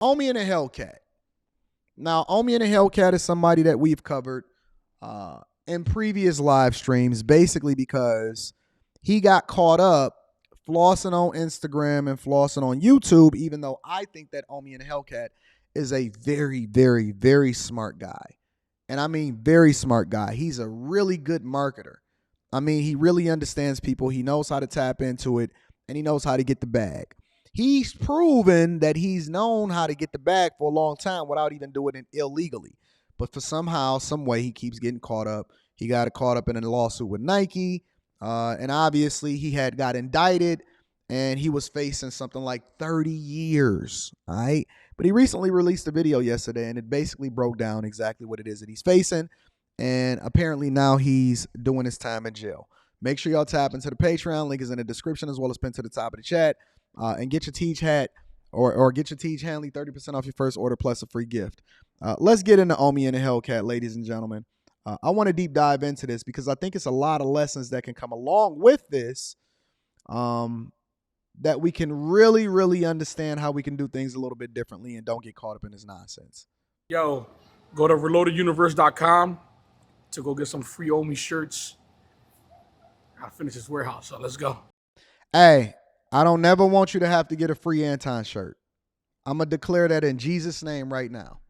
Omi and the Hellcat. Now, Omi and the Hellcat is somebody that we've covered in previous live streams, basically because he got caught up flossing on Instagram and flossing on YouTube, even though I think that Omi and the Hellcat is a very, very, very smart guy. And I mean very smart guy. He's a really good marketer. I mean, he really understands people. He knows how to tap into it, and he knows how to get the bag. He's proven that he's known how to get the bag for a long time without even doing it illegally. But for somehow, some way, he keeps getting caught up. He got caught up in a lawsuit with Nike. And obviously, he had got indicted, and he was facing something like 30 years. All right. But he recently released a video yesterday, and it basically broke down exactly what it is that he's facing. And apparently now he's doing his time in jail. Make sure y'all tap into the Patreon. Link is in the description as well as pinned to the top of the chat. And get your Teach hat or get your Teach Hanley 30% off your first order plus a free gift. Let's get into Omi and the Hellcat, ladies and gentlemen. I want to deep dive into this because I think it's a lot of lessons that can come along with this that we can really, really understand how we can do things a little bit differently and don't get caught up in this nonsense. Yo, go to reloadeduniverse.com to go get some free Omi shirts. I'll finish this warehouse, so let's go. Hey, I don't never want you to have to get a free Anton shirt. I'm going to declare that in Jesus' name right now.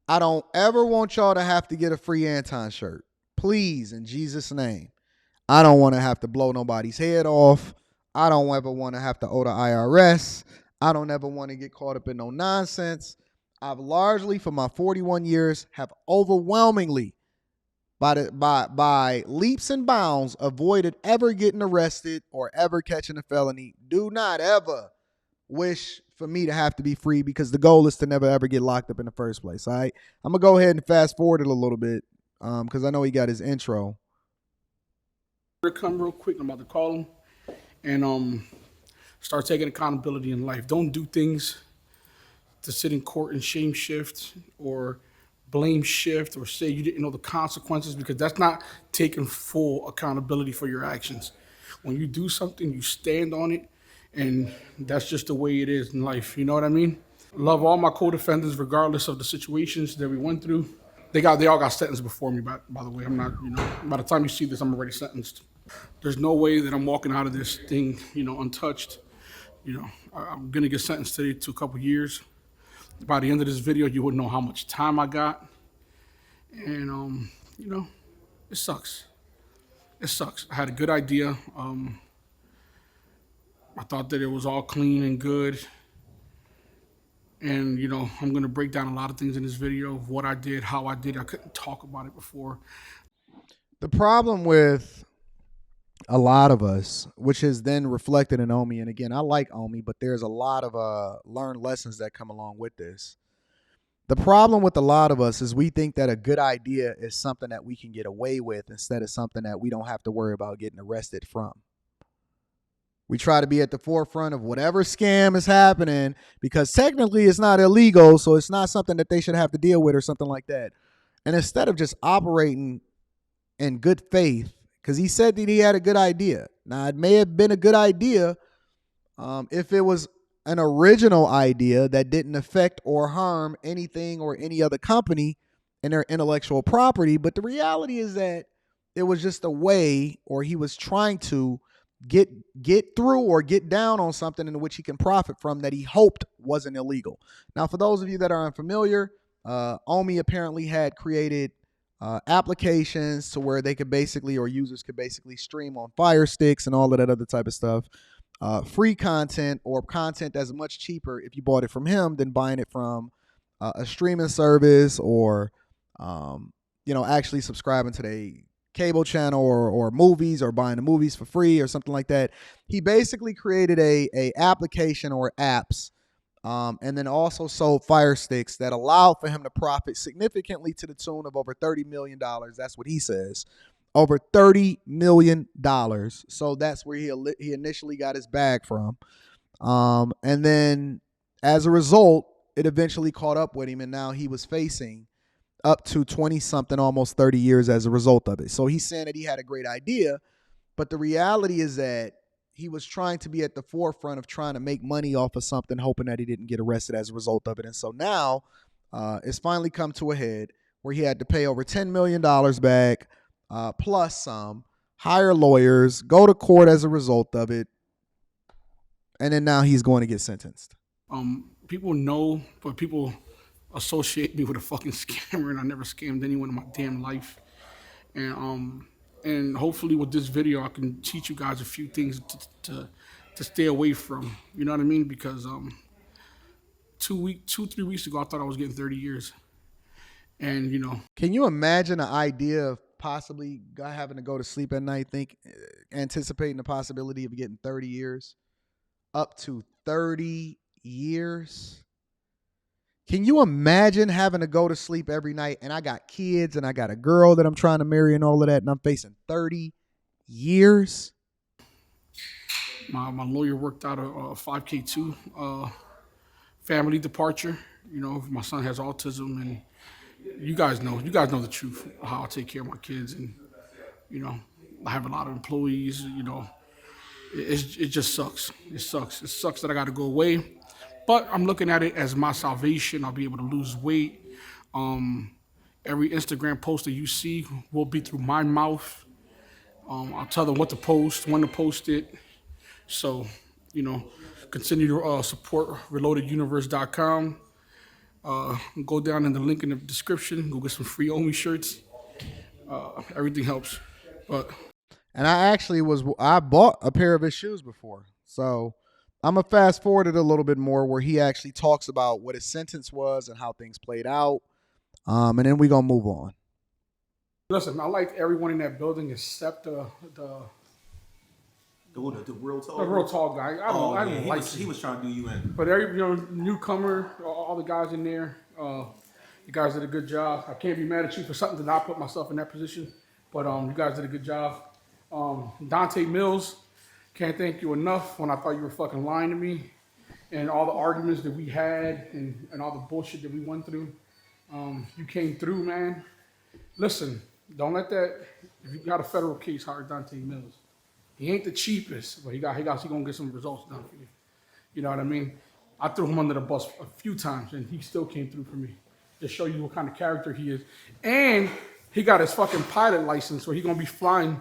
I don't ever want y'all to have to get a free Anton shirt. Please, in Jesus' name. I don't want to have to blow nobody's head off. I don't ever want to have to owe the IRS. I don't ever want to get caught up in no nonsense. I've largely, for my 41 years, have overwhelmingly, by leaps and bounds, avoided ever getting arrested or ever catching a felony. Do not ever wish for me to have to be free because the goal is to never ever get locked up in the first place. All right, I'm gonna go ahead and fast forward it a little bit because I know he got his intro. Come real quick. I'm about to call him and start taking accountability in life. Don't do things to sit in court and shame shift or blame shift or say you didn't know the consequences, because that's not taking full accountability for your actions. When you do something, you stand on it, and that's just the way it is in life. You know what I mean? Love all my co-defendants regardless of the situations that we went through. They all got sentenced before me, by the way. I'm not, by the time you see this, I'm already sentenced. There's no way that I'm walking out of this thing, untouched. I'm gonna get sentenced today to a couple years. By the end of this video, you would know how much time I got. And, it sucks. It sucks. I had a good idea. I thought that it was all clean and good. And, I'm going to break down a lot of things in this video of what I did, how I did. I couldn't talk about it before. The problem with a lot of us, which is then reflected in Omi, and again, I like Omi, but there's a lot of learned lessons that come along with this. The problem with a lot of us is we think that a good idea is something that we can get away with instead of something that we don't have to worry about getting arrested from. We try to be at the forefront of whatever scam is happening because technically it's not illegal, so it's not something that they should have to deal with or something like that. And instead of just operating in good faith, because he said that he had a good idea. Now, it may have been a good idea if it was an original idea that didn't affect or harm anything or any other company and their intellectual property. But the reality is that it was just a way, or he was trying to get through or get down on something in which he can profit from that he hoped wasn't illegal. Now, for those of you that are unfamiliar, Omi apparently had created applications to where they could basically, or users could basically stream on Fire Sticks and all of that other type of stuff. Free content or content that's much cheaper if you bought it from him than buying it from a streaming service or, actually subscribing to the cable channel or movies or buying the movies for free or something like that. He basically created a application or apps and then also sold Fire Sticks that allowed for him to profit significantly to the tune of over $30 million. That's what he says. Over $30 million. So that's where he initially got his bag from. And then as a result, it eventually caught up with him, and now he was facing up to 20-something, almost 30 years as a result of it. So he's saying that he had a great idea, but the reality is that he was trying to be at the forefront of trying to make money off of something, hoping that he didn't get arrested as a result of it. And so now it's finally come to a head where he had to pay over $10 million back, plus some, hire lawyers, go to court as a result of it, and then now he's going to get sentenced. People know, but people associate me with a fucking scammer, and I never scammed anyone in my damn life. And hopefully with this video, I can teach you guys a few things to stay away from. You know what I mean? Because 3 weeks ago, I thought I was getting 30 years, and Can you imagine the idea of possibly having to go to sleep at night, anticipating the possibility of getting 30 years, up to 30 years? Can you imagine having to go to sleep every night, and I got kids and I got a girl that I'm trying to marry and all of that, and I'm facing 30 years? my lawyer worked out a 5K2 family departure. My son has autism, and you guys know the truth of how I take care of my kids, and I have a lot of employees. It just sucks. It sucks that I got to go away, but I'm looking at it as my salvation. I'll be able to lose weight. Every Instagram post that you see will be through my mouth. I'll tell them what to post, when to post it. So, continue to support ReloadedUniverse.com. Go down in the link in the description. Go get some free Omi shirts. Everything helps. And I bought a pair of his shoes before. So I'm going to fast forward it a little bit more where he actually talks about what his sentence was and how things played out. And then we're going to move on. Listen, I liked everyone in that building except the real tall guy. I don't like he was trying to do you in. But every newcomer, all the guys in there, you guys did a good job. I can't be mad at you for something to not put myself in that position. But you guys did a good job. Dante Mills, can't thank you enough when I thought you were fucking lying to me. And all the arguments that we had and all the bullshit that we went through. You came through, man. Listen, don't let that, if you got a federal case, hire Dante Mills. He ain't the cheapest, but he gonna get some results done for you. You know what I mean? I threw him under the bus a few times, and he still came through for me. To show you what kind of character he is. And he got his fucking pilot license, so he's gonna be flying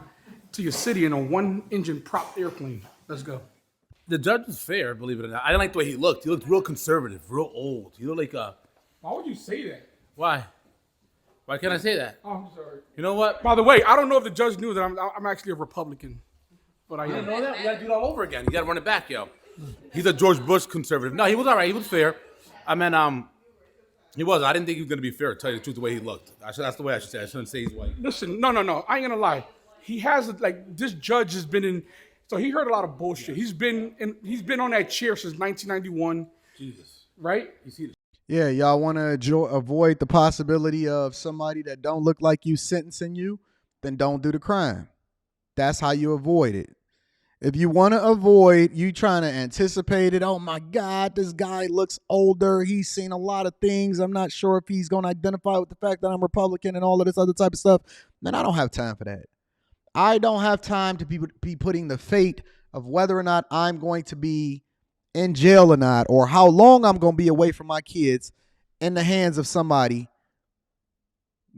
to your city in a 1-engine prop airplane. Let's go. The judge was fair, believe it or not. I didn't like the way he looked. He looked real conservative, real old. He looked like a. Why would you say that? Why? Why can't I say that? Oh, I'm sorry. You know what? By the way, I don't know if the judge knew that I'm actually a Republican, but I You am. didn't know that? We gotta do it all over again. You gotta run it back, yo. He's a George Bush conservative. No, he was all right. He was fair. I mean, he was. I didn't think he was gonna be fair. To tell you the truth, the way he looked. That's the way I should say. I shouldn't say he's white. Listen, no. I ain't gonna lie. He has this judge has been in. So he heard a lot of bullshit. He's been on that chair since 1991. Jesus. Right? Yeah, y'all want to avoid the possibility of somebody that don't look like you sentencing you, then don't do the crime. That's how you avoid it. If you want to avoid you trying to anticipate it, oh my God, this guy looks older. He's seen a lot of things. I'm not sure if he's going to identify with the fact that I'm Republican and all of this other type of stuff. Man, I don't have time for that. I don't have time to be putting the fate of whether or not I'm going to be in jail or not, or how long I'm going to be away from my kids in the hands of somebody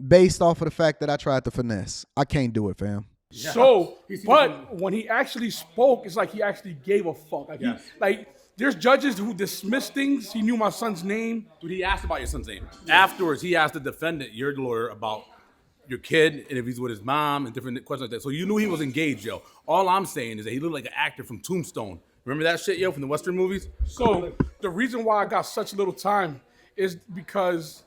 based off of the fact that I tried to finesse. I can't do it, fam. Yeah. So, but when he actually spoke, it's like he actually gave a fuck. There's judges who dismiss things. He knew my son's name. Dude, he asked about your son's name. Afterwards, he asked the defendant, your lawyer, about your kid and if he's with his mom and different questions like that. So you knew he was engaged, yo. All I'm saying is that he looked like an actor from Tombstone. Remember that shit, yo, from the Western movies? So the reason why I got such little time is because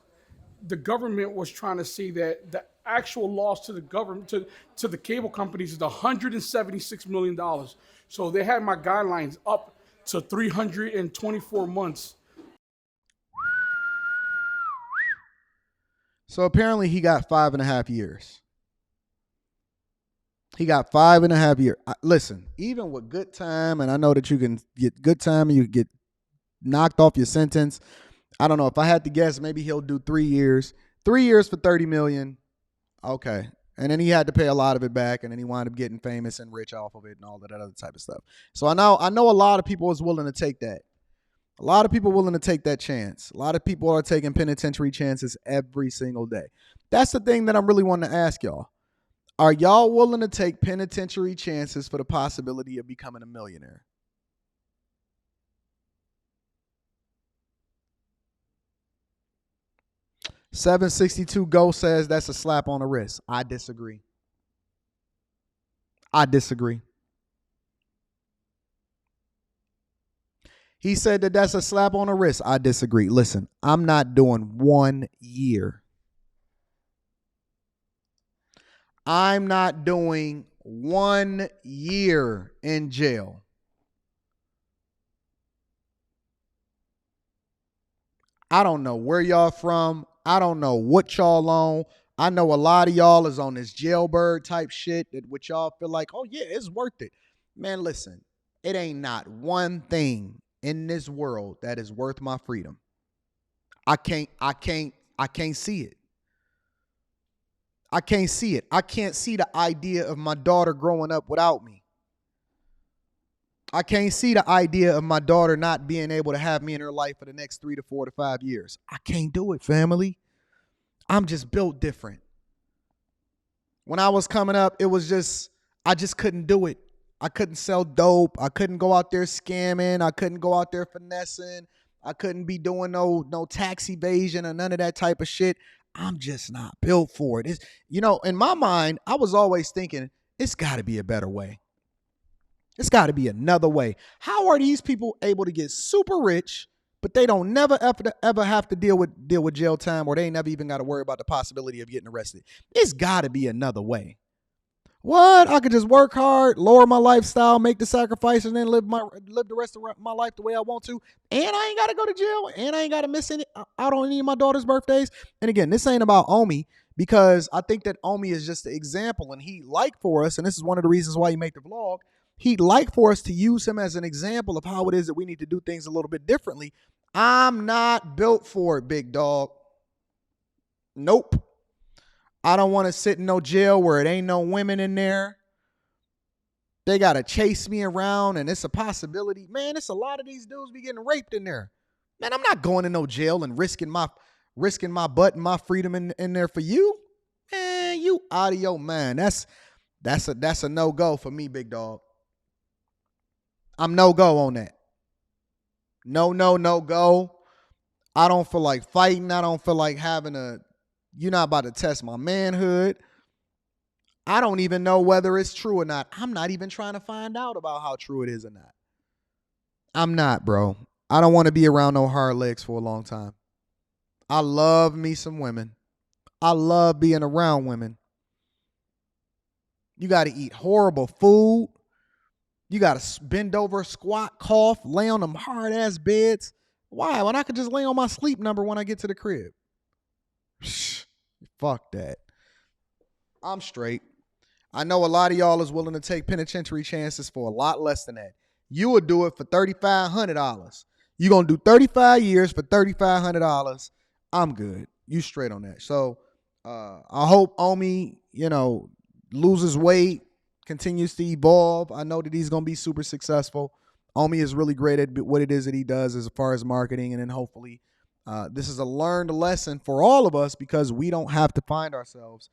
the government was trying to say that the actual loss to the government, to the cable companies is $176 million. So they had my guidelines up to 324 months. So apparently he got 5.5 years. He got 5.5 years. Listen, even with good time, and I know that you can get good time and you get knocked off your sentence. I don't know. If I had to guess, maybe he'll do 3 years. 3 years for $30 million. Okay. And then he had to pay a lot of it back, and then he wound up getting famous and rich off of it and all of that other type of stuff. So I know a lot of people is willing to take that. A lot of people willing to take that chance. A lot of people are taking penitentiary chances every single day. That's the thing that I'm really wanting to ask y'all. Are y'all willing to take penitentiary chances for the possibility of becoming a millionaire? $762 Go says that's a slap on the wrist. I disagree. I disagree. He said that that's a slap on the wrist. I disagree. Listen, I'm not doing 1 year. I'm not doing 1 year in jail. I don't know where y'all from. I don't know what y'all on. I know a lot of y'all is on this jailbird type shit that which y'all feel like, oh yeah, it's worth it. Man, listen, it ain't not one thing in this world that is worth my freedom. I can't see it. I can't see it. I can't see the idea of my daughter growing up without me. I can't see the idea of my daughter not being able to have me in her life for the next 3 to 4 to 5 years. I can't do it, family. I'm just built different. When I was coming up, I just couldn't do it. I couldn't sell dope. I couldn't go out there scamming. I couldn't go out there finessing. I couldn't be doing no tax evasion or none of that type of shit. I'm just not built for it. In my mind, I was always thinking, it's got to be a better way. It's got to be another way. How are these people able to get super rich, but they don't never ever have to deal with jail time, or they ain't never even got to worry about the possibility of getting arrested? It's got to be another way. What? I could just work hard, lower my lifestyle, make the sacrifices, and then live the rest of my life the way I want to. And I ain't got to go to jail, and I ain't got to miss out on any of my daughter's birthdays. And again, this ain't about Omi, because I think that Omi is just the example, and he'd like for us, and this is one of the reasons why he made the vlog, he'd like for us to use him as an example of how it is that we need to do things a little bit differently. I'm not built for it, big dog. Nope. I don't want to sit in no jail where it ain't no women in there. They got to chase me around, and it's a possibility. Man, it's a lot of these dudes be getting raped in there. Man, I'm not going to no jail and risking my butt and my freedom in there for you. Man, you out of your mind. That's a no-go for me, big dog. I'm no-go on that. No go. I don't feel like fighting. I don't feel like you're not about to test my manhood. I don't even know whether it's true or not. I'm not even trying to find out about how true it is or not. I'm not, bro. I don't want to be around no hard legs for a long time. I love me some women. I love being around women. You got to eat horrible food. You got to bend over, squat, cough, lay on them hard-ass beds. Why? When I could just lay on my sleep number when I get to the crib. Fuck that. I'm straight. I know a lot of y'all is willing to take penitentiary chances for a lot less than that. You would do it for $3,500. You're going to do 35 years for $3,500. I'm good. You straight on that. So I hope Omi, loses weight, continues to evolve. I know that he's going to be super successful. Omi is really great at what it is that he does as far as marketing. And then hopefully this is a learned lesson for all of us, because we don't have to find ourselves